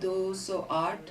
208,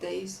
23,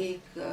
1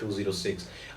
206।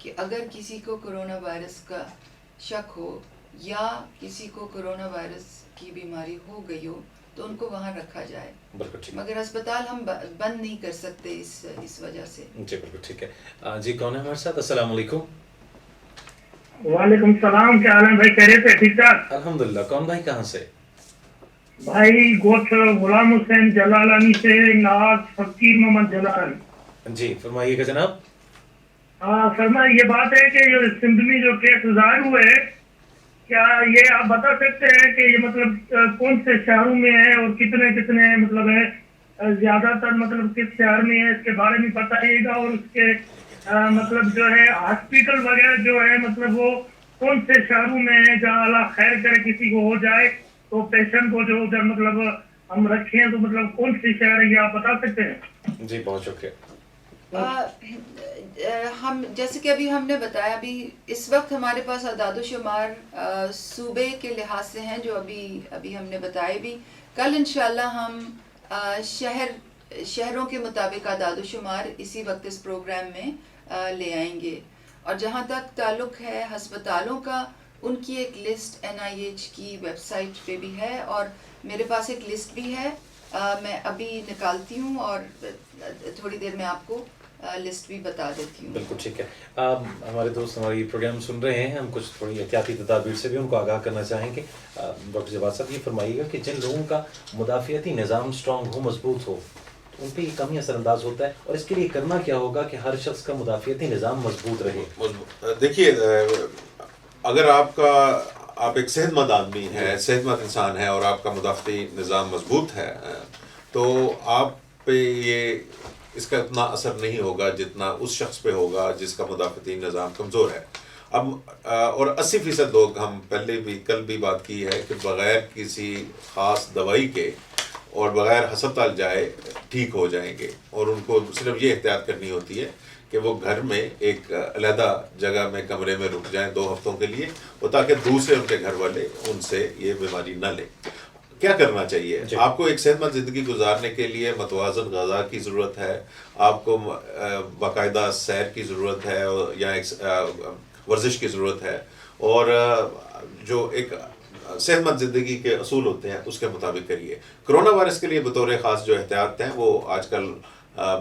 کہ اگر کسی کو کرونا وائرس کا شک ہو یا کسی کو کرونا وائرس کی بیماری ہو گئی ہو تو ان کو وہاں رکھا جائے. بالکل ٹھیک. مگر ہسپتال ہم بند نہیں کر سکتے اس وجہ سے. جی بالکل ٹھیک ہے. جی کون ہے ہمارے ساتھ؟ السلام علیکم. وعلیکم السلام. کیا حال ہے بھائی؟ خیریت ہے؟ ٹھیک ٹھاک الحمدللہ. کون بھائی کہاں سے؟ بھائی گوتھ غلام حسین جلالانی سے ناز فقیر محمد جلال. جی فرمائیے گا جناب. ہاں فرما، یہ بات ہے کہ جو سندھ میں جو کیس ظاہر ہوئے، کیا یہ آپ بتا سکتے ہیں کہ یہ مطلب کون سے شہروں میں ہے اور کتنے کتنے مطلب ہے، زیادہ تر مطلب کس شہر میں ہے، اس کے بارے میں بتائیے گا. اور اس کے مطلب جو ہے ہاسپٹل وغیرہ جو ہے مطلب وہ کون سے شہروں میں ہے جہاں اللہ خیر کرے کسی کو ہو جائے تو پیشنٹ کو جو ادھر مطلب ہم رکھیں تو مطلب کون سی شہر ہے یہ آپ بتا سکتے ہیں؟ جی بہت شکریہ. ہم جیسے کہ ابھی ہم نے بتایا، ابھی اس وقت ہمارے پاس اعداد و شمار صوبے کے لحاظ سے ہیں جو ابھی ہم نے بتائے بھی. کل انشاءاللہ ہم شہروں کے مطابق اعداد و شمار اسی وقت اس پروگرام میں لے آئیں گے. اور جہاں تک تعلق ہے ہسپتالوں کا، ان کی ایک لسٹ NIH کی ویب سائٹ پہ بھی ہے اور میرے پاس ایک لسٹ بھی ہے. میں ابھی نکالتی ہوں اور تھوڑی دیر میں آپ کو لسٹ بھی بتا دیتی ہوں. بالکل ٹھیک ہے. ہمارے دوست ہماری پروگرام سن رہے ہیں، ہم کچھ تھوڑی احتیاطی تدابیر سے بھی ان کو آگاہ کرنا چاہیں گے. ڈاکٹر جواد صاحب یہ فرمائیے گا کہ جن لوگوں کا مدافعتی نظام اسٹرانگ ہو، مضبوط ہو، ان پہ یہ کمی اثر انداز ہوتا ہے، اور اس کے لیے کرنا کیا ہوگا کہ ہر شخص کا مدافعتی نظام مضبوط رہے؟ دیکھیے، اگر آپ ایک صحت مند آدمی ہے، صحت مند انسان ہے اور آپ کا مدافعتی نظام مضبوط ہے تو آپ پہ اس کا اتنا اثر نہیں ہوگا جتنا اس شخص پہ ہوگا جس کا مدافعتی نظام کمزور ہے. اب اور 80% لوگ، ہم کل بھی بات کی ہے کہ بغیر کسی خاص دوائی کے اور بغیر ہسپتال جائے ٹھیک ہو جائیں گے، اور ان کو صرف یہ احتیاط کرنی ہوتی ہے کہ وہ گھر میں ایک علیحدہ جگہ میں کمرے میں رک جائیں 2 ہفتوں کے لیے، وہ تاکہ دوسرے ان کے گھر والے ان سے یہ بیماری نہ لیں. کیا کرنا چاہیے؟ آپ کو ایک صحت مند زندگی گزارنے کے لیے متوازن غذا کی ضرورت ہے، آپ کو باقاعدہ سیر کی ضرورت ہے یا ورزش کی ضرورت ہے، اور جو ایک صحت مند زندگی کے اصول ہوتے ہیں اس کے مطابق کریے. کرونا وائرس کے لیے بطور خاص جو احتیاط ہیں وہ آج کل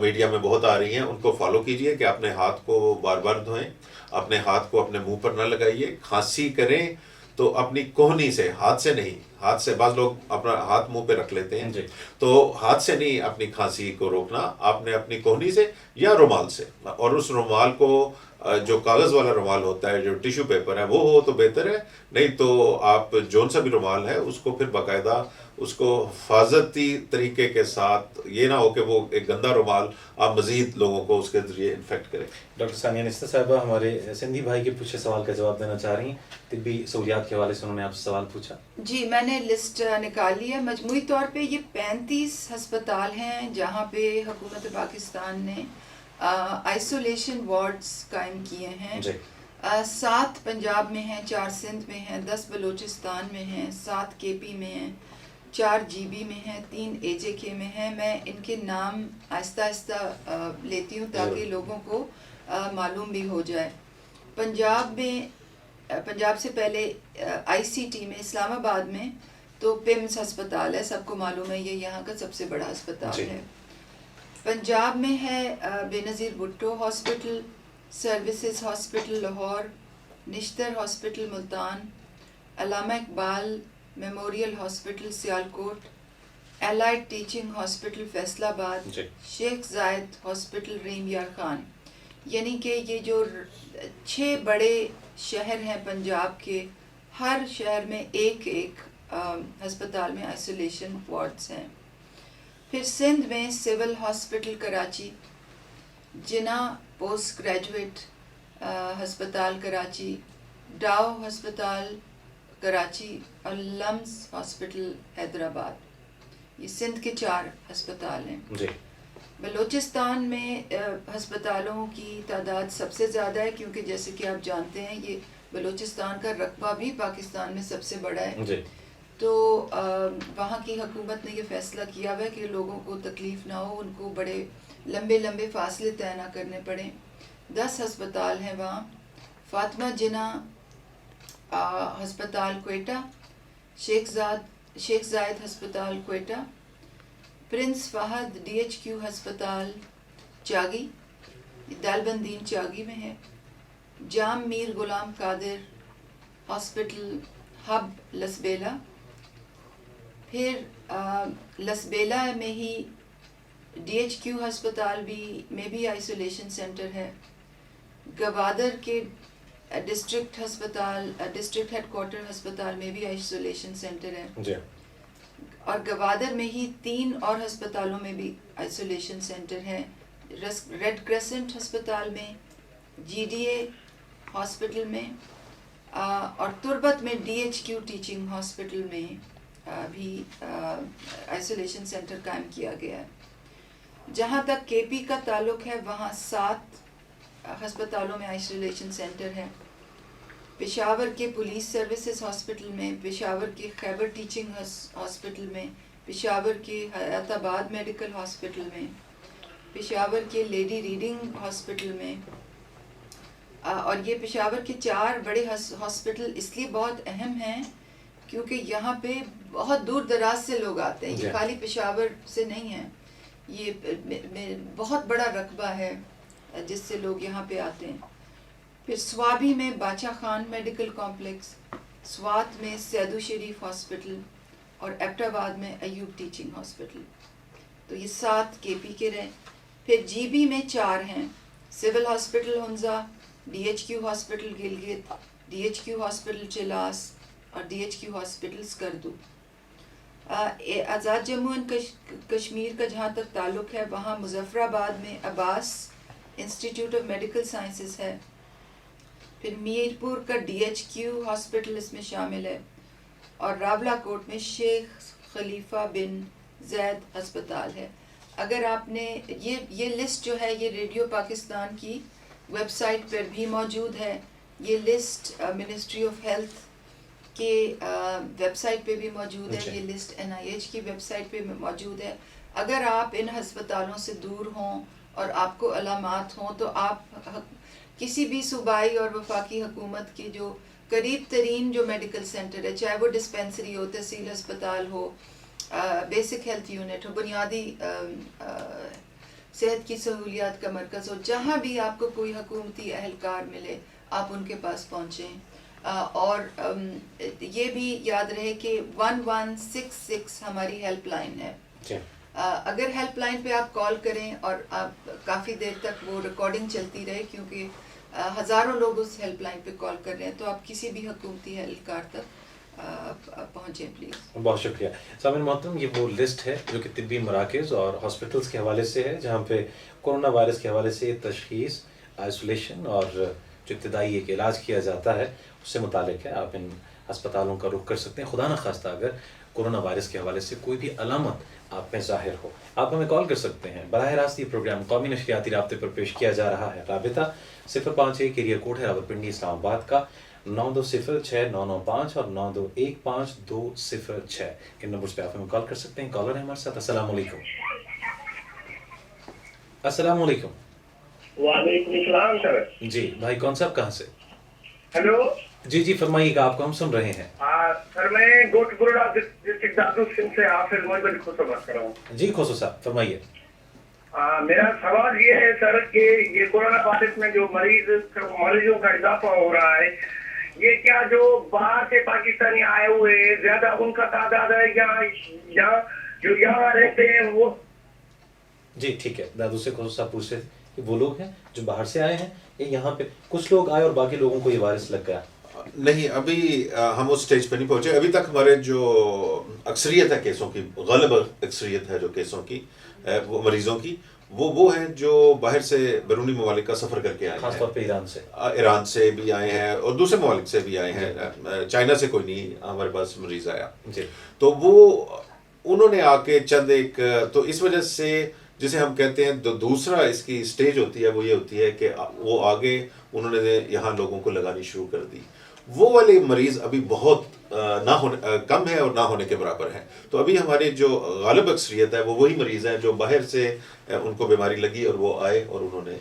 میڈیا میں بہت آ رہی ہیں، ان کو فالو کیجئے کہ اپنے ہاتھ کو بار بار دھوئیں، اپنے ہاتھ کو اپنے منہ پر نہ لگائیے. کھانسی کریں تو اپنی کوہنی سے، ہاتھ سے نہیں. ہاتھ سے بعض لوگ اپنا ہاتھ منہ پہ رکھ لیتے ہیں، تو ہاتھ سے نہیں اپنی کھانسی کو روکنا، آپ نے اپنی کوہنی سے یا رومال سے. اور اس رومال کو جو کاغذ والا رومال ہوتا ہے، جو ٹیشو پیپر ہے، وہ ہو تو بہتر ہے، نہیں تو آپ جون سا بھی رومال ہے اس کو پھر باقاعدہ اس کو حفاظتی طریقے کے ساتھ، یہ نہ ہو کہ وہ ایک گندا رومال آپ مزید لوگوں کو اس کے ذریعے انفیکٹ کریں. ڈاکٹر ثانیہ نثار صاحبہ ہمارے سندھی بھائی کے پوچھے سوال کا جواب دینا چاہ رہی ہیں. طبی سہولیات کے حوالے سے انہوں نے آپ سے سوال پوچھا. جی میں نے لسٹ نکالی ہے. مجموعی طور پہ یہ 35 ہسپتال ہیں جہاں پہ حکومت پاکستان نے آئسولیشن وارڈز قائم کیے ہیں. 7 پنجاب میں ہیں، 4 سندھ میں ہیں، 10 بلوچستان میں ہیں، 7 KP میں ہیں، 4 GB میں ہیں، 3 AJK میں ہیں. میں ان کے نام آہستہ آہستہ لیتی ہوں تاکہ لوگوں کو معلوم بھی ہو جائے. پنجاب سے پہلے ICT میں اسلام آباد میں تو پیمز ہسپتال ہے، سب کو معلوم ہے یہ یہاں کا سب سے بڑا ہسپتال ہے. پنجاب میں ہے Benazir Bhutto hospital, services hospital Lahore, Nishtar hospital Multan, Allama Iqbal memorial hospital Sialkot, allied teaching hospital Faisalabad, Sheikh زائد ہاسپٹل رحیم یار خان. یعنی کہ یہ جو 6 بڑے شہر ہیں پنجاب کے، ہر شہر میں ایک ہسپتال میں آئسولیشن وارڈز ہیں. پھر سندھ میں سول ہاسپٹل کراچی، جناح پوسٹ گریجویٹ ہسپتال کراچی، ڈاؤ ہسپتال کراچی اور لمز ہاسپٹل حیدرآباد. یہ سندھ کے 4 ہسپتال ہیں. بلوچستان میں ہسپتالوں کی تعداد سب سے زیادہ ہے کیونکہ جیسے کہ آپ جانتے ہیں یہ بلوچستان کا رقبہ بھی پاکستان میں سب سے بڑا ہے. تو وہاں کی حکومت نے یہ فیصلہ کیا ہوا ہے کہ لوگوں کو تکلیف نہ ہو، ان کو بڑے لمبے فاصلے طے نہ کرنے پڑیں. 10 ہسپتال ہیں وہاں. فاطمہ جناح ہسپتال کوئٹہ، شیخ زائد ہسپتال کوئٹہ، پرنس فہد DHQ ہسپتال چاگی، دالبندین چاگی میں ہے، جام میر غلام قادر ہاسپٹل ہب لسبیلا. پھر لسبیلا میں ہی DHQ ہسپتال میں بھی آئسولیشن سینٹر ہے. گوادر کے ڈسٹرکٹ ہیڈ کوارٹر ہسپتال میں بھی آئسولیشن سینٹر ہے. جی. اور گوادر میں ہی 3 اور ہسپتالوں میں بھی آئسولیشن سینٹر ہے. ریڈ کریسنٹ ہسپتال میں، GDA ہاسپٹل میں، اور تربت میں DHQ ٹیچنگ ہاسپٹل میں بھی آئسولیشن سینٹر قائم کیا گیا ہے. جہاں تک KP کا تعلق ہے وہاں 7 ہسپتالوں میں آئسولیشن سینٹر ہے. پشاور کے پولیس سروسز ہاسپٹل میں، پشاور کے خیبر ٹیچنگ ہاسپٹل میں، پشاور کے حیات آباد میڈیکل ہاسپٹل میں، پشاور کے لیڈی ریڈنگ ہاسپٹل میں. اور یہ پشاور کے 4 بڑے ہاسپٹل اس لیے بہت اہم ہیں کیونکہ یہاں پہ بہت دور دراز سے لوگ آتے ہیں. یہ خالی پشاور سے نہیں ہیں، یہ بہت بڑا رقبہ ہے جس سے لوگ یہاں پہ آتے ہیں. پھر سوابی میں باچا خان میڈیکل کمپلیکس، سوات میں سیدو شریف ہاسپٹل، اور ایبٹ آباد میں ایوب ٹیچنگ ہاسپٹل. تو یہ 7 KP کے رہے. پھر GB میں 4 ہیں، civil hospital Hunza, DHQ hospital Gilgit, DHQ hospital Chilas, اور DHQ hospital Skardu. Azad Jammu and Kashmir کا جہاں تک تعلق ہے وہاں مظفر آباد میں عباس انسٹیٹیوٹ آف میڈیکل سائنسز ہے. پھر میرپور کا DHQ ہاسپٹل اس میں شامل ہے، اور راولا کوٹ میں شیخ خلیفہ بن زید ہسپتال ہے. اگر آپ نے یہ لسٹ جو ہے یہ ریڈیو پاکستان کی ویب سائٹ پر بھی موجود ہے. یہ لسٹ منسٹری آف ہیلتھ کے ویب سائٹ پہ بھی موجود ہے. یہ لسٹ NIH کی ویب سائٹ پہ موجود ہے. اگر آپ ان ہسپتالوں سے دور ہوں اور آپ کو علامات ہوں تو آپ کسی بھی صوبائی اور وفاقی حکومت کی جو قریب ترین جو میڈیکل سینٹر ہے، چاہے وہ ڈسپینسری ہو، تحصیل ہسپتال ہو، بیسک ہیلتھ یونٹ ہو، بنیادی صحت کی سہولیات کا مرکز ہو، جہاں بھی آپ کو کوئی حکومتی اہلکار ملے آپ ان کے پاس پہنچیں. اور یہ بھی یاد رہے کہ 1166 ہماری ہیلپ لائن ہے. اگر ہیلپ لائن پہ آپ کال کریں اور آپ کافی دیر تک وہ ریکارڈنگ چلتی رہے کیونکہ ہزاروں لوگ اس ہیلپ لائن پہ کال کر رہے ہیں، تو آپ کسی بھی حکومتی اہلکار تک پہنچیں پلیز. بہت شکریہ. سامعین محترم، یہ وہ لسٹ ہے جو کہ طبی مراکز اور ہاسپٹلس کے حوالے سے ہے جہاں پہ کورونا وائرس کے حوالے سے تشخیص، آئسولیشن اور جو ابتدائی ایک علاج کیا جاتا ہے اس سے متعلق ہے. آپ ان ہسپتالوں کا رخ کر سکتے ہیں. خدا نخواستہ اگر کورونا وائرس کے حوالے سے کوئی بھی علامت آپ میں ظاہر ہو آپ ہمیں کال کر سکتے ہیں. براہ راست یہ پروگرام قومی نشریاتی رابطے پر پیش کیا جا رہا ہے. رابطہ 051 ایریا کوڈ ہے راولپنڈی اسلام آباد کا 9206-995 اور 9215-206. ان نمبرز پہ آپ ہمیں کال کر سکتے ہیں. کالر ہے ہمارے ساتھ. السلام علیکم. السلام علیکم. وعلیکم السلام سر. جی بھائی کون صاحب کہاں سے؟ ہیلو. جی فرمائیے گا، آپ کو ہم سن رہے ہیں. سر میں گوٹ گروڈا ڈسٹرکٹ دادو سنگھ سے حافظ محمد علی کھوسو بات کر رہا ہوں. جی کھوسو صاحب فرمائیے. میرا سوال یہ ہے سر کہ یہ کورونا وائرس میں جو مریضوں کا اضافہ ہو رہا ہے، یہ کیا جو باہر سے پاکستانی آئے ہوئے زیادہ ان کا تعداد ہے یا جو یہاں رہتے ہیں وہ؟ جی ٹھیک ہے. دادو سے کھوسو صاحب پوچھ رہے تھے کہ وہ لوگ ہیں جو باہر سے آئے ہیں یا یہاں پہ کچھ لوگ آئے اور باقی لوگوں کو یہ وائرس لگ گیا؟ نہیں، ابھی ہم اس سٹیج پہ نہیں پہنچے. ابھی تک ہمارے جو اکثریت ہے کیسوں کی، غالب اکثریت ہے جو کیسوں کی، وہ مریضوں کی، وہ ہیں جو باہر سے بیرونی ممالک کا سفر کر کے آئے ہیں. خاص طور پہ ایران سے بھی آئے ہیں اور دوسرے ممالک سے بھی آئے ہیں. چائنا سے کوئی نہیں ہمارے پاس مریض آیا. تو وہ انہوں نے آ کے چند ایک، تو اس وجہ سے جسے ہم کہتے ہیں دوسرا اس کی سٹیج ہوتی ہے وہ یہ ہوتی ہے کہ وہ آگے انہوں نے یہاں لوگوں کو لگانی شروع کر دی. وہ والے مریض ابھی بہت کم ہے اور نہ ہونے کے برابر ہیں. تو ابھی ہماری جو غالب اکثریت ہے وہ وہی مریض ہیں جو باہر سے ان کو بیماری لگی اور وہ آئے اور انہوں نے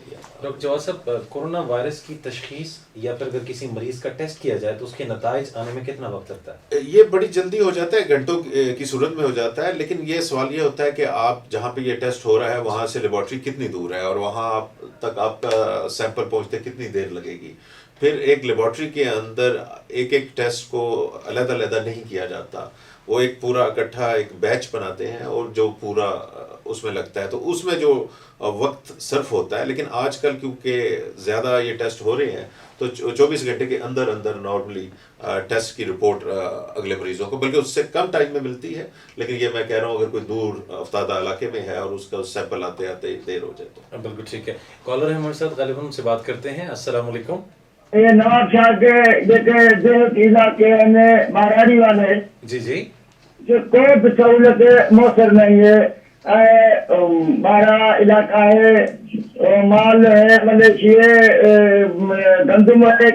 ڈاکٹر جواد صاحب، کورونا وائرس کی تشخیص یا پھر اگر کسی مریض کا ٹیسٹ کیا جائے تو اس کے نتائج آنے میں کتنا وقت لگتا ہے؟ یہ بڑی جلدی ہو جاتا ہے، گھنٹوں کی صورت میں ہو جاتا ہے، لیکن یہ سوال یہ ہوتا ہے کہ آپ جہاں پہ یہ ٹیسٹ ہو رہا ہے وہاں سے لیبارٹری کتنی دور ہے اور وہاں تک آپ کا سیمپل پہنچتے کتنی دیر لگے گی. پھر ایک لیبارٹری کے اندر ایک ٹیسٹ کو علیحدہ علیحدہ نہیں کیا جاتا، وہ ایک پورا اکٹھا ایک بیچ بناتے ہیں اور جو پورا اس میں لگتا ہے، تو اس میں جو وقت صرف ہوتا ہے. لیکن آج کل کیونکہ زیادہ یہ ٹیسٹ ہو رہے ہیں تو 24 گھنٹے کے اندر نارملی ٹیسٹ کی رپورٹ اگلے مریضوں کو بلکہ اس سے کم ٹائم میں ملتی ہے. لیکن یہ میں کہہ رہا ہوں اگر کوئی دور افتادہ علاقے میں ہے اور اس کا سیمپل آتے آتے دیر ہو جائے تو. بالکل ٹھیک ہے. کالر ہے ہمارے ساتھ، غالباً ان سے بات کرتے ہیں. السلام علیکم. یہ نواب شاہ کے علاقے میں مہاراڑی والے جی جی جو کوئی بھی سہولت میسر نہیں ہے. ہمارا علاقہ ہے، مال ہے، مویشی ہے، گندم ہے،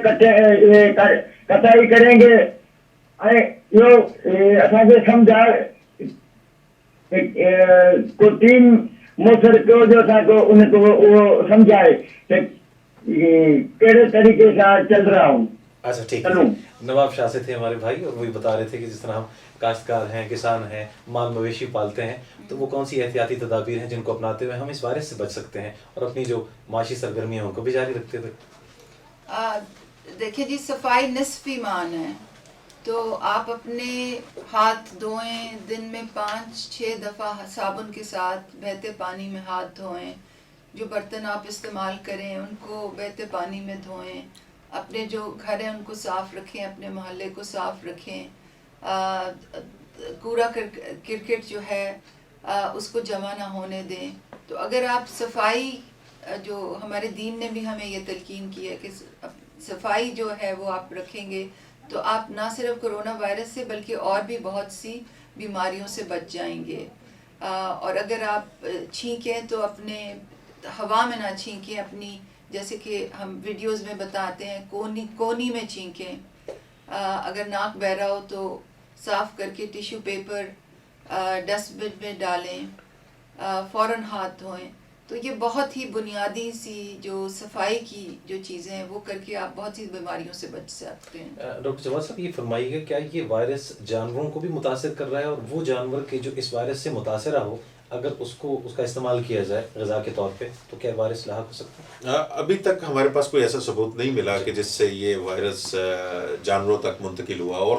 کٹائی کریں گے. سمجھا کو ٹیم میسر کو جو تھا کو ان کو وہ سمجھائے کہ کیڑے طریقے سے چل رہا ہوں. اچھا ٹھیک ہے. نواب شاہ سے تھے ہمارے بھائی، اور وہی بتا رہے تھے کہ جس طرح ہم کاشتکار ہیں، کسان ہیں، مال مویشی پالتے ہیں، تو وہ کون سی احتیاطی تدابیر ہیں جن کو اپناتے ہوئے ہم اس وائرس سے بچ سکتے ہیں اور اپنی جو معاشی سرگرمیاں ہیں ان کو بھی جاری رکھتے ہوئے. دیکھیں جی، صفائی نصف ایمان ہے. تو آپ اپنے ہاتھ دھوئیں، دن میں 5-6 دفعہ صابن کے ساتھ بہتے پانی میں ہاتھ دھوئیں. جو برتن آپ استعمال کریں ان کو بہتے پانی میں دھوئیں. اپنے جو گھر ہیں ان کو صاف رکھیں، اپنے محلے کو صاف رکھیں. کوڑا کرکٹ جو ہے اس کو جمع نہ ہونے دیں. تو اگر آپ صفائی، جو ہمارے دین نے بھی ہمیں یہ تلقین کی ہے کہ صفائی جو ہے وہ آپ رکھیں گے تو آپ نہ صرف کرونا وائرس سے بلکہ اور بھی بہت سی بیماریوں سے بچ جائیں گے. اور اگر آپ چھینکیں تو اپنے ہوا میں نہ چھینکیں، اپنی جیسے کہ ہم ویڈیوز میں بتاتے ہیں کونی میں چھینکیں. اگر ناک بہ رہا ہو تو صاف کر کے ٹیشو پیپر ڈسٹ بن میں ڈالیں. فوراً ہاتھ دھوئیں. تو یہ بہت ہی بنیادی سی جو صفائی کی جو چیزیں ہیں وہ کر کے آپ بہت سی بیماریوں سے بچ سکتے ہیں. ڈاکٹر جواد صاحب، یہ فرمائیے گا کیا یہ وائرس جانوروں کو بھی متاثر کر رہا ہے، اور وہ جانور کے جو اس وائرس سے متاثرہ ہو اگر اس کا استعمال کیا جائے غذا کے طور پہ تو کیا وائرس لاحق ہو سکتا ہے؟ ابھی تک ہمارے پاس کوئی ایسا ثبوت نہیں ملا کہ جس سے یہ وائرس جانوروں تک منتقل ہوا. اور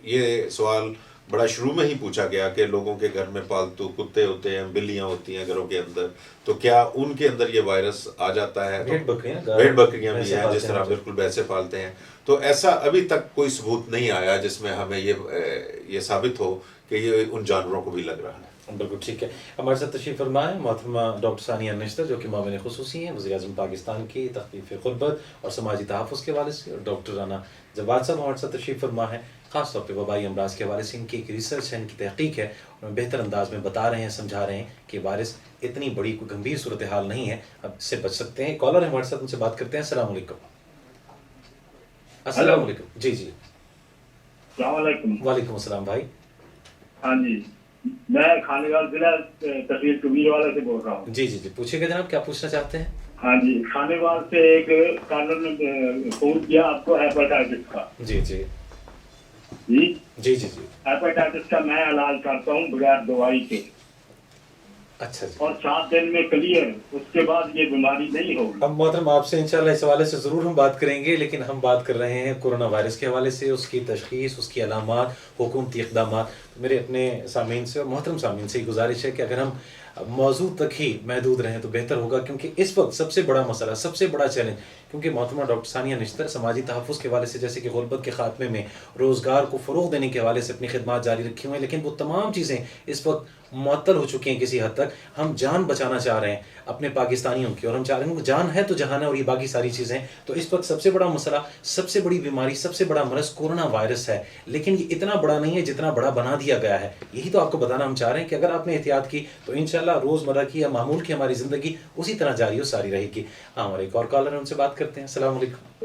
یہ سوال بڑا شروع میں ہی پوچھا گیا کہ لوگوں کے گھر میں پالتو کتے ہوتے ہیں، بلیاں ہوتی ہیں گھروں کے اندر، تو کیا ان کے اندر یہ وائرس آ جاتا ہے؟ بھیڑ بکریاں بھی ہیں جس طرح بالکل ویسے پالتے ہیں. تو ایسا ابھی تک کوئی ثبوت نہیں آیا جس میں ہمیں یہ ثابت ہو کہ یہ ان جانوروں کو بھی لگ رہا ہے. بالکل ٹھیک ہے. ہمارے ساتھ تشریف فرما ہے محترمہ ڈاکٹر ثانیہ نشتر، جو کہ معاون خصوصی ہیں وزیر اعظم پاکستان کی تخفیف غربت اور سماجی تحفظ کے حوالے سے، اور ڈاکٹر رانا جواد صاحب ہمارے ساتھ تشریف فرما ہے. خاص طور پہ وبائی امراض کے حوالے سے ان کی ایک ریسرچ ہے، ان کی تحقیق ہے، اور بہتر انداز میں بتا رہے ہیں، سمجھا رہے ہیں کہ وائرس اتنی بڑی کوئی گمبھیر صورتحال نہیں ہے، اب اس سے بچ سکتے ہیں. کالر ہے ہمارے ساتھ، ان سے بات کرتے ہیں. السلام علیکم. السلام علیکم. جی جی السلام علیکم. وعلیکم السلام بھائی. ہاں جی، میں خانیوال ضلع تحصیل کبیر والے سے بول رہا ہوں. جی جی جی پوچھیے گا جناب، کیا پوچھنا چاہتے ہیں؟ ہاں جی، خانیوال سے ایک کالر نے فون کیا آپ کو ہیپاٹائٹس کا. جی جی جی جی جی جی ہیپاٹائٹس کا میں علاج کرتا ہوں بغیر دوائی کے. اچھا جی. اور 7 دن میں کلیئر، اس کے بعد یہ بیماری نہیں ہوگی. اب محترم آپ سے انشاءاللہ اس حوالے سے ضرور ہم بات کریں گے، لیکن ہم بات کر رہے ہیں کورونا وائرس کے حوالے سے، اس کی تشخیص، اس کی علامات، حکومتی اقدامات. میرے اپنے سامعین سے اور محترم سامعین سے گزارش ہے کہ اگر ہم موضوع تک ہی محدود رہیں تو بہتر ہوگا، کیونکہ اس وقت سب سے بڑا مسئلہ، سب سے بڑا چیلنج، کیونکہ محترمہ ڈاکٹر ثانیہ نشتر سماجی تحفظ کے حوالے سے، جیسے کہ غربت کے خاتمے میں، روزگار کو فروغ دینے کے حوالے سے اپنی خدمات جاری رکھی ہوئی ہیں، لیکن وہ تمام چیزیں اس وقت معطل ہو چکی ہیں کسی حد تک. ہم جان بچانا چاہ رہے ہیں اپنے پاکستانیوں کی، اور ہم چاہ رہے ہیں کہ جان ہے تو جہان ہے، اور یہ باقی ساری چیزیں. تو اس وقت سب سے بڑا مسئلہ، سب سے بڑی بیماری، سب سے بڑا مرض کورونا وائرس ہے، لیکن یہ اتنا بڑا نہیں ہے جتنا بڑا بنا دیا گیا ہے. یہی تو آپ کو بتانا ہم چاہ رہے ہیں کہ اگر آپ نے احتیاط کی تو انشاءاللہ روزمرہ کی یا معمول کی ہماری زندگی اسی طرح جاری و ساری رہے گی. ہاں، ہمارے ایک اور کالر ہیں، ان سے بات کرتے ہیں. السلام علیکم.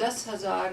10,000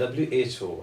WHO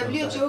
WHO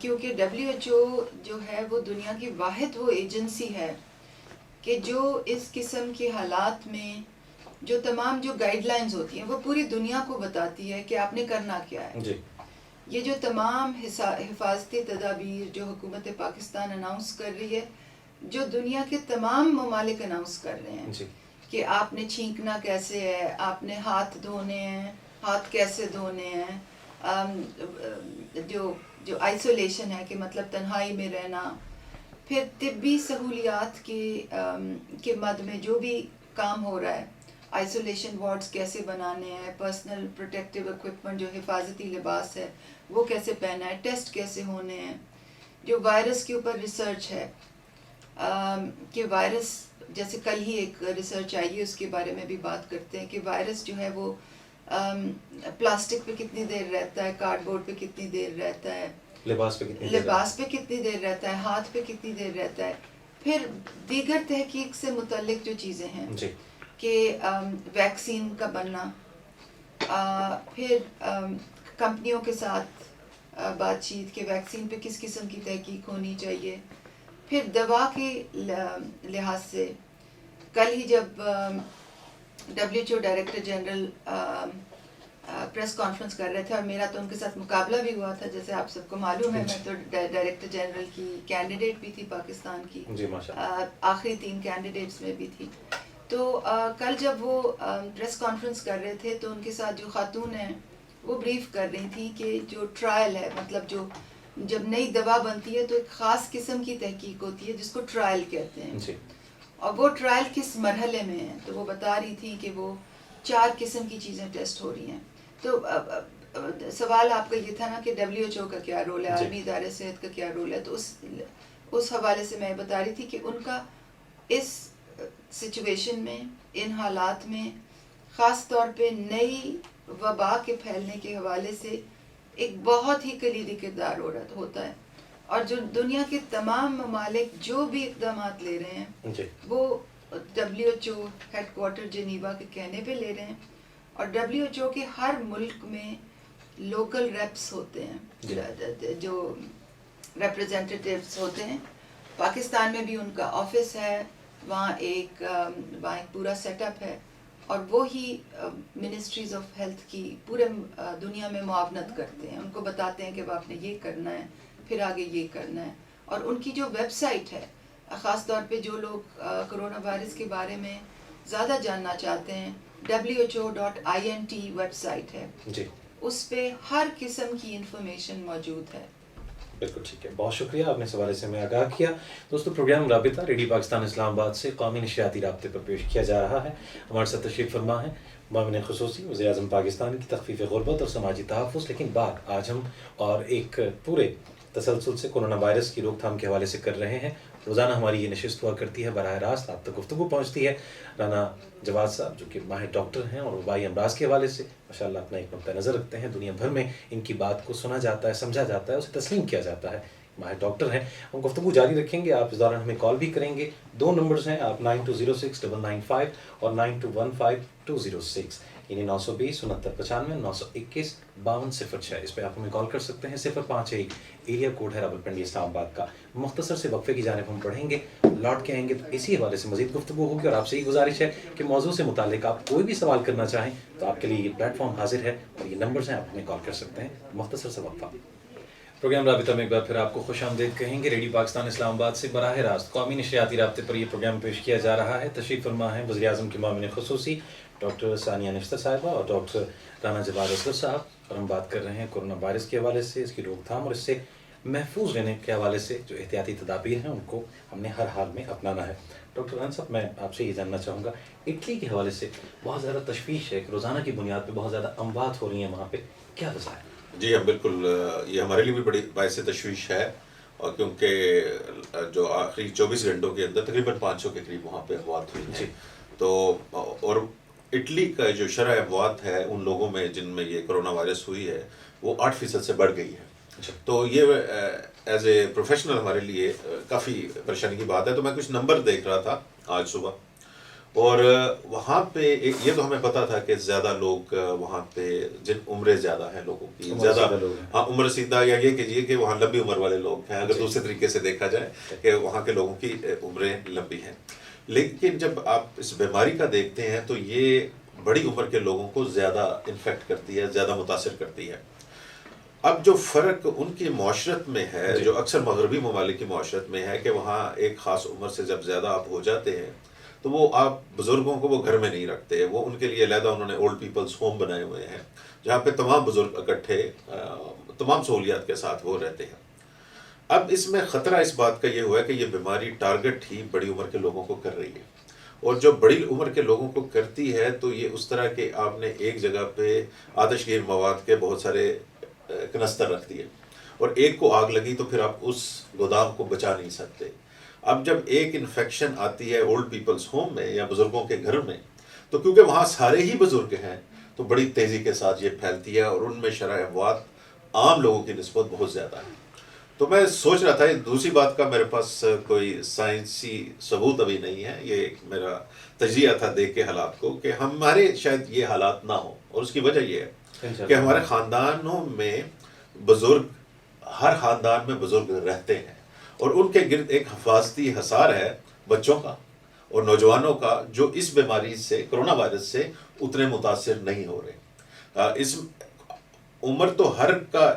کیونکہ WHO جو ہے وہ دنیا کی واحد وہ ایجنسی ہے کہ جو اس قسم کے حالات میں جو تمام جو گائیڈ لائنز ہوتی ہیں وہ پوری دنیا کو بتاتی ہے کہ آپ نے کرنا کیا ہے. جی. یہ جو تمام حفاظتی تدابیر جو حکومت پاکستان اناؤنس کر رہی ہے، جو دنیا کے تمام ممالک اناؤنس کر رہے ہیں جی. کہ آپ نے چھینکنا کیسے ہے، آپ نے ہاتھ دھونے ہیں، ہاتھ کیسے دھونے ہیں، جو آئسولیشن ہے کہ مطلب تنہائی میں رہنا، پھر طبی سہولیات کے مد میں جو بھی کام ہو رہا ہے، آئسولیشن وارڈز کیسے بنانے ہیں، پرسنل پروٹیکٹیو اکوپمنٹ جو حفاظتی لباس ہے وہ کیسے پہنا ہے، ٹیسٹ کیسے ہونے ہیں، جو وائرس کے اوپر ریسرچ ہے کہ وائرس جیسے کل ہی ایک ریسرچ آئی ہے اس کے بارے میں بھی بات کرتے ہیں کہ وائرس جو ہے وہ پلاسٹک پہ کتنی دیر رہتا ہے، کارڈ بورڈ پہ کتنی دیر رہتا ہے، لباس پہ کتنی دیر رہتا ہے، ہاتھ پہ کتنی دیر رہتا ہے. پھر دیگر تحقیق سے متعلق جو چیزیں ہیں جی. کہ ویکسین کا بننا، پھر کمپنیوں کے ساتھ بات چیت کہ ویکسین پہ کس قسم کی تحقیق ہونی چاہیے. پھر دوا کے لحاظ سے کل ہی جب WHO director general press conference کر رہے تھے اور میرا تو ان کے ساتھ مقابلہ بھی ہوا تھا، جیسے آپ سب کو معلوم ہے میں تو ڈائریکٹر جنرل کی کینڈیڈیٹ بھی تھی پاکستان کی، آخری 3 کینڈیڈیٹس میں بھی تھی. تو کل جب وہ پریس کانفرنس کر رہے تھے تو ان کے ساتھ جو خاتون ہیں وہ بریف کر رہی تھی کہ جو ٹرائل ہے، مطلب جو جب نئی دوا بنتی ہے تو ایک خاص قسم کی تحقیق ہوتی ہے جس کو ٹرائل کہتے ہیں، اور وہ ٹرائل کس مرحلے میں ہے. تو وہ بتا رہی تھی کہ وہ 4 قسم کی چیزیں ٹیسٹ ہو رہی ہیں. تو سوال آپ کا یہ تھا نا کہ WHO کا کیا رول ہے، عالمی ادارے صحت کا کیا رول ہے، تو اس حوالے سے میں بتا رہی تھی کہ ان کا اس سچویشن میں، ان حالات میں، خاص طور پہ نئی وبا کے پھیلنے کے حوالے سے ایک بہت ہی کلیدی کردار ہوتا ہے. اور جو دنیا کے تمام ممالک جو بھی اقدامات لے رہے ہیں وہ WHO ہیڈ کوارٹر جنیوا کے کہنے پہ لے رہے ہیں. اور WHO کے ہر ملک میں لوکل ریپس ہوتے ہیں، جو ریپریزنٹیٹیوز ہوتے ہیں. پاکستان میں بھی ان کا آفس ہے، وہاں ایک پورا سیٹ اپ ہے، اور وہی منسٹریز آف ہیلتھ کی پورے دنیا میں معاونت کرتے ہیں، ان کو بتاتے ہیں کہ اب آپ نے یہ کرنا ہے، پھر آگے یہ کرنا ہے. اور ان کی جو ویب سائٹ ہے، خاص طور پہ جو لوگ کرونا وائرس کے بارے میں زیادہ جاننا چاہتے ہیں، WHO.int ویب سائٹ ہے، اس پہ ہر قسم کی انفارمیشن موجود ہے. بالکل ٹھیک ہے، بہت شکریہ، آپ نے اس حوالے سے ہمیں آگاہ کیا. دوستو، پروگرام رابطہ ریڈیو پاکستان اسلام آباد سے قومی نشریاتی رابطے پر پیش کیا جا رہا ہے. ہمارے ساتھ تشریف فرما ہے معاون خصوصی وزیر اعظم پاکستان کی تخفیف غربت اور سماجی تحفظ. لیکن بات آج ہم اور ایک پورے تسلسل سے کورونا وائرس کی روک تھام کے حوالے سے کر رہے ہیں. روزانہ ہماری یہ نشست ہوا کرتی ہے، براہ راست آپ تک گفتگو پہنچتی ہے. رانا جواد صاحب جو کہ ماہر ڈاکٹر ہیں اور وبائی امراض کے حوالے سے ماشاءاللہ اپنا ایک نقطہ نظر رکھتے ہیں. دنیا بھر میں ان کی بات کو سنا جاتا ہے، سمجھا جاتا ہے، اسے تسلیم کیا جاتا ہے. ماہر ڈاکٹر ہیں. ہم گفتگو جاری رکھیں گے، آپ اس دوران ہمیں کال بھی کریں گے. 2 نمبرز ہیں، آپ 92069995 اور 9215-206، یعنی 920 6995 921 5206. اس پہ آپ ہمیں کال کر سکتے ہیں. 051 ایریا کوڈ ہے راولپنڈی اسلام آباد کا. مختصر سے وقفے کی جانب ہم پڑھیں گے، لوٹ کے آئیں گے تو اسی حوالے سے مزید گفتگو ہوگی. اور آپ سے یہ گزارش ہے کہ موضوع سے متعلق آپ کوئی بھی سوال کرنا چاہیں تو آپ کے لیے یہ پلیٹ فارم حاضر ہے اور یہ نمبرز ہیں، آپ ہمیں کال کر سکتے ہیں. مختصر سے وقفہ. پروگرام رابطہ میں ایک بار پھر آپ کو خوش آمدید کہیں گے. ریڈیو پاکستان اسلام آباد سے براہ راست قومی نشریاتی رابطے پر یہ پروگرام پیش کیا جا رہا ہے. تشریف فرما ہے وزیر اعظم کی معاون خصوصی ڈاکٹر ثانیہ نشتر صاحبہ اور ڈاکٹر رانا جواد اصغر صاحب. اور ہم بات کر رہے ہیں کورونا وائرس کے حوالے سے، اس کی روک تھام اور اس سے محفوظ رہنے کے حوالے سے جو احتیاطی تدابیر ہیں ان کو ہم نے ہر حال میں اپنانا ہے. ڈاکٹر رانا صاحب، میں آپ سے یہ جاننا چاہوں گا، اٹلی کے حوالے سے بہت زیادہ تشویش ہے کہ روزانہ کی بنیاد پہ بہت زیادہ اموات ہو رہی ہیں وہاں پہ، کیا وجہ ہے؟ جی ہاں، بالکل، یہ ہمارے لیے بھی بڑی باعث تشویش ہے. اور کیونکہ جو آخری 24 گھنٹوں کے اندر تقریباً 500 کے قریب وہاں پہ اموات ہوئی ہیں. تو اور اٹلی کا جو شرح اموات ہے ان لوگوں میں جن میں یہ کرونا وائرس ہوئی ہے وہ 8% سے بڑھ گئی ہے. تو یہ ایز اے پروفیشنل ہمارے لیے کافی پریشانی کی بات ہے. تو میں کچھ نمبر دیکھ رہا تھا آج صبح، اور وہاں پہ یہ تو ہمیں پتا تھا کہ زیادہ لوگ وہاں پہ جن عمریں زیادہ ہیں لوگوں کی زیادہ عمر رسیدہ، یا یہ کہیے کہ وہاں لمبی عمر والے لوگ ہیں، اگر دوسرے طریقے سے دیکھا جائے کہ وہاں کے لوگوں کی عمریں لمبی ہیں. لیکن جب آپ اس بیماری کا دیکھتے ہیں تو یہ بڑی عمر کے لوگوں کو زیادہ انفیکٹ کرتی ہے، زیادہ متاثر کرتی ہے. اب جو فرق ان کی معاشرت میں ہے، جو اکثر مغربی ممالک کی معاشرت میں ہے، کہ وہاں ایک خاص عمر سے جب زیادہ آپ ہو جاتے ہیں تو وہ آپ بزرگوں کو وہ گھر میں نہیں رکھتے، وہ ان کے لیے علیحدہ انہوں نے اولڈ پیپلز ہوم بنائے ہوئے ہیں جہاں پہ تمام بزرگ اکٹھے تمام سہولیات کے ساتھ وہ رہتے ہیں. اب اس میں خطرہ اس بات کا یہ ہوا ہے کہ یہ بیماری ٹارگٹ ہی بڑی عمر کے لوگوں کو کر رہی ہے، اور جو بڑی عمر کے لوگوں کو کرتی ہے تو یہ اس طرح کہ آپ نے ایک جگہ پہ آتش گیر مواد کے بہت سارے کنستر رکھ دیے اور ایک کو آگ لگی تو پھر آپ اس گودام کو بچا نہیں سکتے. اب جب ایک انفیکشن آتی ہے اولڈ پیپلز ہوم میں یا بزرگوں کے گھر میں، تو کیونکہ وہاں سارے ہی بزرگ ہیں تو بڑی تیزی کے ساتھ یہ پھیلتی ہے، اور ان میں شرح اموات عام لوگوں کی نسبت بہت زیادہ ہے. تو میں سوچ رہا تھا، دوسری بات کا میرے پاس کوئی سائنسی ثبوت ابھی نہیں ہے، یہ ایک میرا تجزیہ تھا دیکھ کے حالات کو، کہ ہمارے شاید یہ حالات نہ ہوں. اور اس کی وجہ یہ ہے کہ ہمارے خاندانوں میں بزرگ، ہر خاندان میں بزرگ رہتے ہیں، اور ان کے گرد ایک حفاظتی حصار ہے بچوں کا اور نوجوانوں کا، جو اس بیماری سے، کرونا وائرس سے اتنے متاثر نہیں ہو رہے. اس عمر تو ہر کا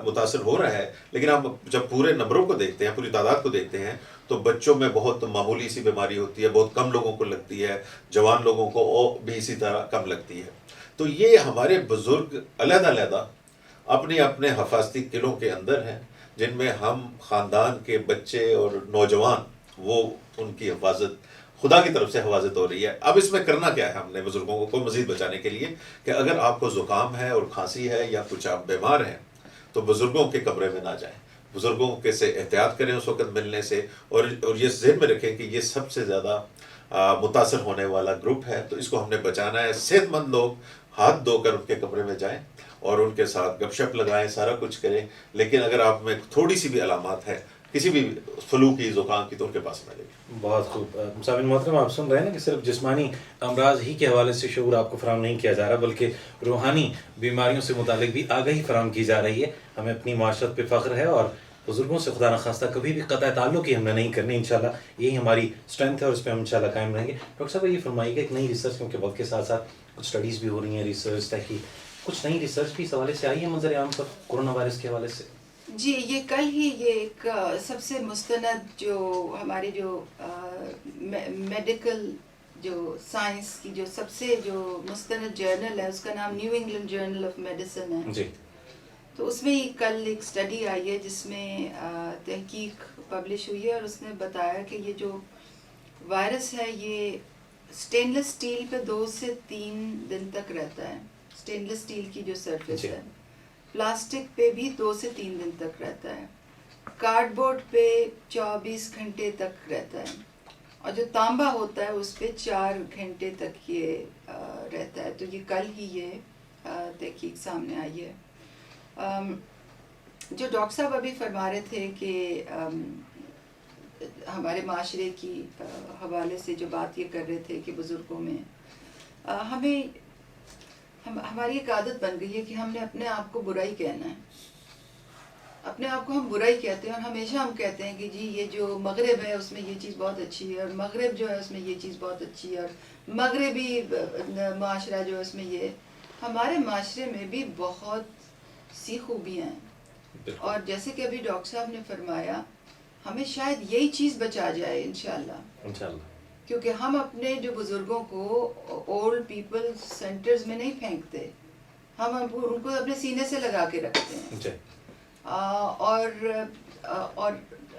متاثر ہو رہا ہے، لیکن آپ جب پورے نمبروں کو دیکھتے ہیں، پوری تعداد کو دیکھتے ہیں، تو بچوں میں بہت معمولی سی بیماری ہوتی ہے، بہت کم لوگوں کو لگتی ہے، جوان لوگوں کو بھی اسی طرح کم لگتی ہے. تو یہ ہمارے بزرگ علیحدہ علیحدہ اپنے اپنے حفاظتی قلعوں کے اندر ہیں، جن میں ہم خاندان کے بچے اور نوجوان، وہ ان کی حفاظت خدا کی طرف سے حفاظت ہو رہی ہے. اب اس میں کرنا کیا ہے ہم نے بزرگوں کو مزید بچانے کے لیے، کہ اگر آپ کو زکام ہے اور کھانسی ہے یا کچھ آپ بیمار ہیں تو بزرگوں کے کمرے میں نہ جائیں، بزرگوں کے سے احتیاط کریں اس وقت ملنے سے، اور یہ ذہن میں رکھیں کہ یہ سب سے زیادہ متاثر ہونے والا گروپ ہے، تو اس کو ہم نے بچانا ہے. صحت مند لوگ ہاتھ دھو کر ان کے کمرے میں جائیں اور ان کے ساتھ گپ شپ لگائیں، سارا کچھ کریں. لیکن اگر آپ میں تھوڑی سی بھی علامات ہے کسی بھی فلو کی، زکام کی، تو ان کے پاس نہ لیں. بہت خوب. سامعین محترم، آپ سن رہے ہیں نا کہ صرف جسمانی امراض ہی کے حوالے سے شعور آپ کو فراہم نہیں کیا جا رہا، بلکہ روحانی بیماریوں سے متعلق بھی آگاہی فراہم کی جا رہی ہے. ہمیں اپنی معاشرت پہ فخر ہے، اور بزرگوں سے خدا نخواستہ کبھی بھی قطع تعلق ہی ہم نے نہیں کرنی. انشاءاللہ یہی ہماری اسٹرینتھ ہے، اور اس پہ ہم انشاءاللہ قائم رہیں گے. ڈاکٹر صاحب، یہ فرمائیے کہ ایک نئی ریسرچ، کیونکہ وقت کے ساتھ ساتھ کچھ اسٹڈیز بھی ہو رہی ہیں، ریسرچ تحقیق، کچھ نئی ریسرچ بھی اس حوالے سے آئی ہے منظر عام پر کورونا وائرس کے حوالے سے؟ جی، یہ کل ہی یہ ایک سب سے مستند جو ہمارے جو میڈیکل جو سائنس کی جو سب سے جو مستند جرنل ہے، اس کا نام New England Journal of Medicine ہے. جی. تو اس میں ہی کل ایک اسٹڈی آئی ہے جس میں تحقیق پبلش ہوئی ہے، اور اس نے بتایا کہ یہ جو وائرس ہے یہ اسٹین لیس اسٹیل پہ 2 سے 3 دن تک رہتا ہے. اسٹین لیس اسٹیل کی جو سرفیس ہے، پلاسٹک پہ بھی 2 سے 3 دن تک رہتا ہے، کارڈ بورڈ پہ 24 گھنٹے تک رہتا ہے، اور جو تانبا ہوتا ہے اس پہ 4 گھنٹے تک یہ رہتا ہے. تو یہ کل ہی یہ تحقیق سامنے آئی ہے. جو ڈاکٹر صاحب ابھی فرما رہے تھے کہ ہمارے معاشرے کی حوالے سے جو بات یہ کر رہے تھے کہ بزرگوں میں ہماری ایک عادت بن گئی ہے کہ ہم نے اپنے آپ کو برا ہی کہنا ہے. اپنے آپ کو ہم برا ہی کہتے ہیں، اور ہمیشہ ہم کہتے ہیں کہ جی یہ جو مغرب ہے اس میں یہ چیز بہت اچھی ہے، اور مغرب جو ہے اس میں یہ چیز بہت اچھی ہے، اور مغربی معاشرہ جو ہے اس میں یہ. ہمارے معاشرے میں بھی بہت سی خوبیاں ہیں، اور جیسے کہ ابھی ڈاکٹر صاحب نے فرمایا، ہمیں شاید یہی چیز بچا جائے انشاءاللہ، کیونکہ ہم اپنے جو بزرگوں کو اولڈ پیپل سینٹرز میں نہیں پھینکتے، ہم ان کو اپنے سینے سے لگا کے رکھتے ہیں.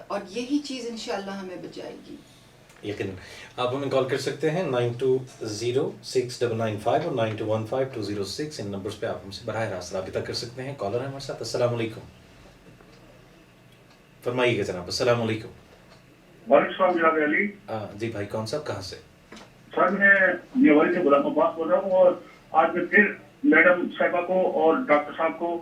اور یہی چیز انشاءاللہ ہمیں بچائے گی. یقیناً. آپ ہمیں کال کر سکتے ہیں 92069995 اور 92152006. ان نمبرز پہ آپ ہم سے براہ راست رابطہ کر سکتے ہیں. کالر ہے ہمارے ساتھ. السلام علیکم. فرمائیے گا جناب. السلام علیکم. وعلیکم السلام جناب علی. جی بھائی، کون صاحب، کہاں سے؟ سر میں نیواری سے غلام عباس بول رہا ہوں، اور آج میں پھر میڈم صاحبہ کو اور ڈاکٹر صاحب کو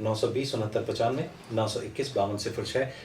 920 69 95 921 52 06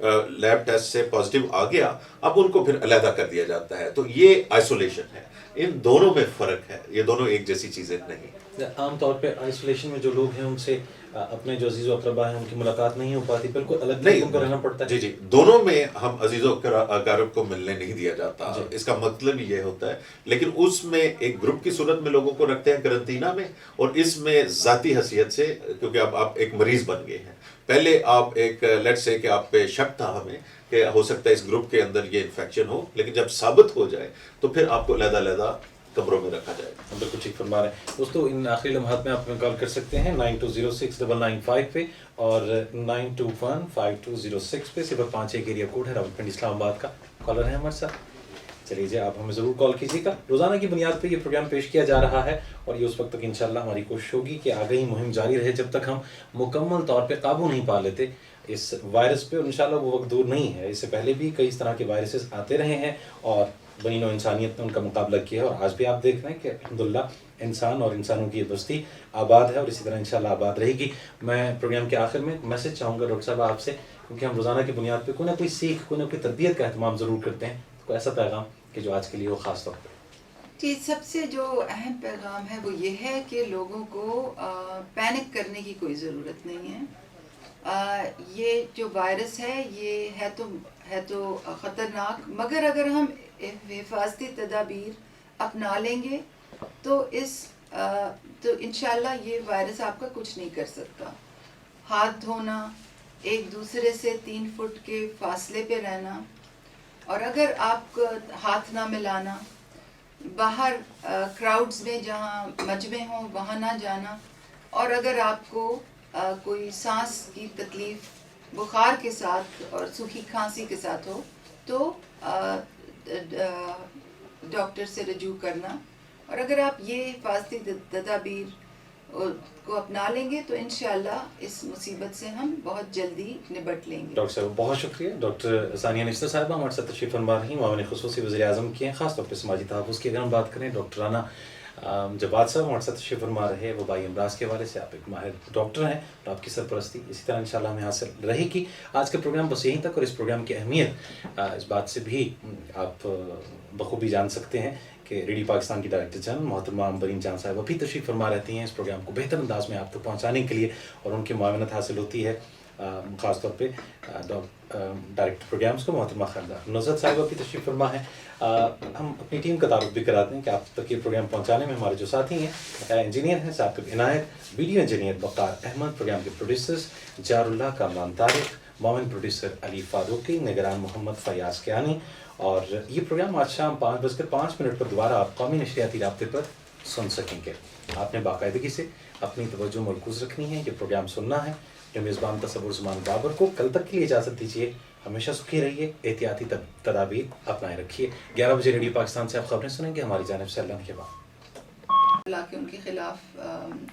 لیب ٹیسٹ سے پازیٹیو آ گیا اب ان کو پھر علیحدہ کر دیا جاتا ہے. تو یہ آئسولیشن ہے. ان دونوں میں فرق ہے, یہ دونوں ایک جیسی چیزیں نہیں. عام طور پہ آئسولیشن میں جو لوگ ہیں ان سے اپنے جو عزیز و اقربا ہیں ان کی ملاقات نہیں ہو پاتی, بالکل الگ نہیں کو رہنا پڑتا ہے. جی دونوں میں ہم عزیز و اقارب کو ملنے نہیں دیا جاتا. اس کا مطلب یہ ہوتا ہے, لیکن اس میں ایک گروپ کی صورت میں لوگوں کو رکھتے ہیں قرنطینہ میں, اور اس میں ذاتی حیثیت سے, کیونکہ اب آپ ایک مریض بن گئے ہیں. پہلے آپ ایک لیٹ سے کہ آپ پہ شک تھا ہمیں کہ ہو سکتا ہے اس گروپ کے اندر یہ انفیکشن ہو, لیکن جب ثابت ہو جائے تو پھر آپ کو علیحدہ کمروں میں رکھا جائے. بالکل ٹھیک فرما رہے ہیں دوستو. ان آخری لمحات میں آپ کال کر سکتے ہیں 92069995 پہ اور 92152006 پہ. 051 ایریا کوڈ ہے, راولپنڈی اسلام آباد کا. کالر ہے ہمارے ساتھ, چلیے جی آپ ہمیں ضرور کال کیجیے گا. روزانہ کی بنیاد پہ یہ پروگرام پیش کیا جا رہا ہے اور یہ اس وقت تک انشاءاللہ ہماری کوشش ہوگی کہ آگے ہی مہم جاری رہے جب تک ہم مکمل طور پہ قابو نہیں پا لیتے اس وائرس پہ. اور انشاءاللہ وہ وقت دور نہیں ہے. اس سے پہلے بھی کئی اس طرح کے وائرسز آتے رہے ہیں اور بنی نوع انسانیت نے ان کا مقابلہ کیا ہے, اور آج بھی آپ دیکھ رہے ہیں کہ الحمدللہ انسان اور انسانوں کی یہ بستی آباد ہے اور اسی طرح انشاءاللہ آباد رہے گی. میں پروگرام کے آخر میں میسج چاہوں گا ڈاکٹر صاحب آپ سے, کیونکہ ہم روزانہ کی بنیاد پہ کوئی نہ کوئی سیکھ, کوئی نہ کوئی تربیت کا اہتمام ضرور کرتے ہیں. کوئی ایسا پیغام کہ جو آج کے لیے ہو خاص طور پہ. جی, سب سے جو اہم پیغام ہے وہ یہ ہے کہ لوگوں کو پینک کرنے کی کوئی ضرورت نہیں ہے. یہ جو وائرس ہے یہ ہے تو خطرناک, مگر اگر ہم حفاظتی تدابیر اپنا لیں گے تو تو انشاءاللہ یہ وائرس آپ کا کچھ نہیں کر سکتا. ہاتھ دھونا, ایک دوسرے سے 3 فٹ کے فاصلے پہ رہنا, اور اگر آپ ہاتھ نہ ملانا, باہر کراؤڈز میں جہاں مجمع ہوں وہاں نہ جانا, اور اگر آپ کو کوئی سانس کی تکلیف بخار کے ساتھ اور سوکھی کھانسی کے ساتھ ہو تو ڈاکٹر سے رجوع کرنا. اور اگر آپ یہ حفاظتی تدابیر کو اپنا لیں گے تو انشاءاللہ اس مصیبت سے ہم بہت جلدی نبٹ لیں گے. ڈاکٹر صاحب بہت شکریہ. ڈاکٹر ثانیہ نشتر صاحبہ ہمارے ساتھ تشریف فرما رہی ہیں, معاون خصوصی وزیر اعظم کی ہیں, خاص طور پہ سماجی تحفظ کی. اگر ہم بات کریں ڈاکٹر رانا جواد صاحب ہمارے ساتھ تشریف فرما رہے ہیں, وبائی امراض کے حوالے سے. آپ ایک ماہر ڈاکٹر ہیں اور آپ کی سرپرستی اسی طرح انشاءاللہ ہمیں حاصل رہے گی. آج کا پروگرام بس یہیں تک, اور اس پروگرام کی اہمیت اس بات سے بھی آپ بخوبی جان سکتے ہیں کہ ریڈیو پاکستان کی ڈائریکٹر جنرل محترمہ امبرین جان صاحبہ بھی تشریف فرما رہتی ہیں اس پروگرام کو بہتر انداز میں آپ تک پہنچانے کے لیے, اور ان کی معاونت حاصل ہوتی ہے خاص طور پہ ڈائریکٹر پروگرامز کو محترمہ خالدہ نصرت صاحبہ بھی تشریف فرما ہے. ہم اپنی ٹیم کا تعارف بھی کراتے ہیں کہ آپ تک یہ پروگرام پہنچانے میں ہمارے جو ساتھی ہیں, انجینئر ہیں ثاقب عنایت, ویڈیو انجینئر وقار احمد, پروگرام کے پروڈیوسرز جار اللہ کامران طارق, معاون پروڈیوسر علی فاروقی, نگران محمد فیاض کیانی. اور یہ پروگرام آج شام 5:05 پر دوبارہ آپ قومی نشریاتی رابطے پر سن سکیں گے. آپ نے باقاعدگی سے اپنی توجہ مرکوز رکھنی ہے, یہ پروگرام سننا ہے. میزبان تصور زمان بابر کو کل تک کے لیے اجازت دیجیے. ہمیشہ سکھی رہیے, احتیاطی تدابیر اپنائے رکھیے. 11 بجے ریڈیو پاکستان سے آپ خبریں سنیں گے ہماری جانب سے. اللہ کے بعد کہ ان کے خلاف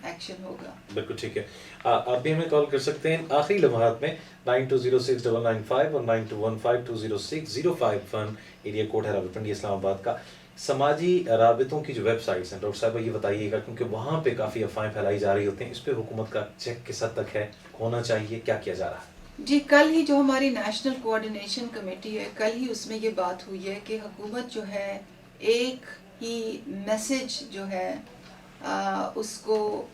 ایکشن ہوگا. بالکل ٹھیک ہے. آپ بھی ہمیں کال کر سکتے ہیں آخری لمحات میں 92069995 اور 9215206051 ایریا کوڈ ہے راولپنڈی اسلام آباد کا. سماجی رابطوں کی جو ویب سائٹس ہیں ڈاکٹر صاحبہ یہ بتائیے گا, کیونکہ وہاں پہ کافی افواہیں پھیلائی جا رہی ہوتی ہیں, اس پہ حکومت کا چیک کس حد تک ہے, ہونا چاہیے, کیا کیا جا رہا ہے؟ جی, کل ہی جو ہماری نیشنل کوآرڈینیشن کمیٹی ہے, کل ہی اس میں یہ بات ہوئی ہے کہ حکومت جو ہے ایک ہی میسج جو ہے اس کو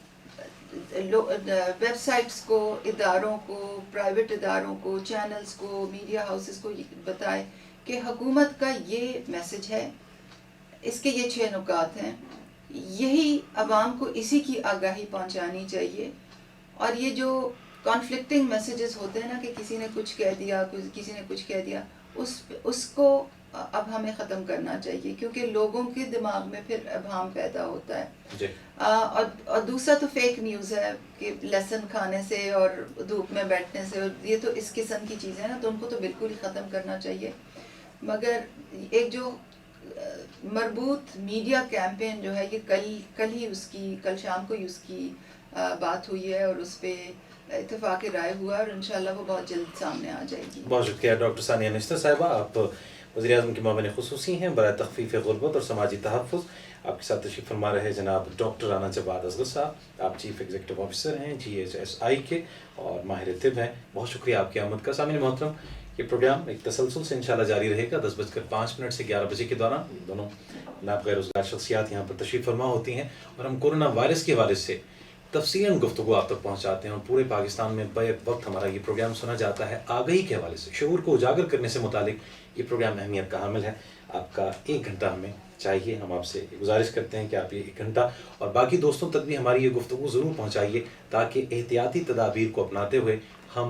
ویب سائٹس کو, اداروں کو, پرائیویٹ اداروں کو, چینلز کو, میڈیا ہاؤسز کو بتائے کہ حکومت کا یہ میسج ہے, اس کے یہ 6 نکات ہیں. یہی عوام کو اسی کی آگاہی پہنچانی چاہیے. اور یہ جو کانفلکٹنگ میسیجز ہوتے ہیں نا کہ کسی نے کچھ کہہ دیا, کسی نے کچھ کہہ دیا, اس کو اب ہمیں ختم کرنا چاہیے, کیونکہ لوگوں کے دماغ میں پھر ابہام پیدا ہوتا ہے. اور دوسرا تو فیک نیوز ہے کہ لہسن کھانے سے اور دھوپ میں بیٹھنے سے, اور یہ تو اس قسم کی چیزیں ہیں نا, تو ان کو تو بالکل ہی ختم کرنا چاہیے. مگر ایک جو مربوط میڈیا کیمپین جو ہے یہ کل شام کو ہی اس کی بات ہوئی ہے, اور اس پہ اتفاق رائے ہوا, اور انشاءاللہ وہ بہت جلد سامنے آ جائے گی. بہت شکریہ ڈاکٹر ثانیہ نشتر صاحبہ. آپ وزیر اعظم کی معاون خصوصی ہیں برائے تخفیف غربت اور سماجی تحفظ. آپ کے ساتھ تشریف فرما رہے جناب ڈاکٹر رانا جواد اصغر صاحب. آپ چیف ایگزیکٹو آفیسر ہیں GHSI کے اور ماہر طب ہیں. بہت شکریہ آپ کی آمد کا. سامعین محترم, یہ پروگرام ایک تسلسل سے انشاءاللہ جاری رہے گا 10:05 سے 11 بجے کے دوران. دونوں نائب غیر روزگار شخصیات یہاں پر تشریف فرما ہوتی ہیں اور ہم کورونا وائرس کے حوالے سے تفصیلاً گفتگو آپ تک پہنچاتے ہیں اور پورے پاکستان میں بیک وقت ہمارا یہ پروگرام سنا جاتا ہے. آگہی کے حوالے سے شعور کو اجاگر کرنے سے متعلق یہ پروگرام اہمیت کا حامل ہے. آپ کا 1 گھنٹہ ہمیں چاہیے. ہم آپ سے گزارش کرتے ہیں کہ آپ یہ 1 گھنٹہ اور باقی دوستوں تک بھی ہماری یہ گفتگو ضرور پہنچائیے تاکہ احتیاطی تدابیر کو اپناتے ہوئے ہم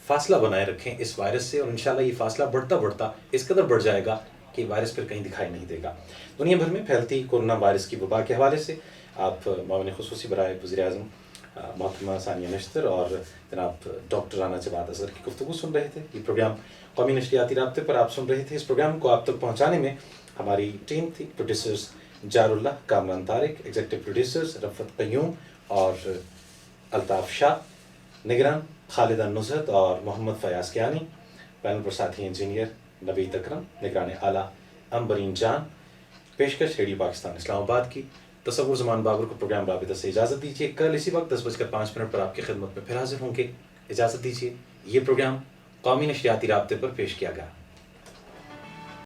فاصلہ بنائے رکھیں اس وائرس سے. اور انشاءاللہ یہ فاصلہ بڑھتا بڑھتا اس قدر بڑھ جائے گا کہ وائرس پھر کہیں دکھائی نہیں دے گا. دنیا بھر میں پھیلتی کورونا وائرس کی وبا کے حوالے سے آپ معاون خصوصی برائے وزیر اعظم محترمہ ثانیہ نشتر اور جناب ڈاکٹر رانا جواد اظہر کی گفتگو سن رہے تھے. یہ پروگرام قومی نشریاتی رابطے پر آپ سن رہے تھے. اس پروگرام کو آپ تک پہنچانے میں ہماری ٹیم تھی. پروڈیوسرز جار اللہ، کامران طارق، ایگزیکٹو پروڈیوسرز رفت قیوم اور الطاف شاہ، نگران خالدہ نصرت اور محمد فیاض کیانی، پینل پر ساتھی انجینئر نوید اکرم، نگران اعلیٰ امبرین جان. پیشکش ریڈیو پاکستان اسلام آباد کی. تصور زمان بابر کو پروگرام رابطہ سے اجازت دیجیے. کل اسی وقت 10:05 پر آپ کی خدمت میں پھر حاضر ہوں گے. اجازت دیجیے. یہ پروگرام قومی نشریاتی رابطے پر پیش کیا گیا.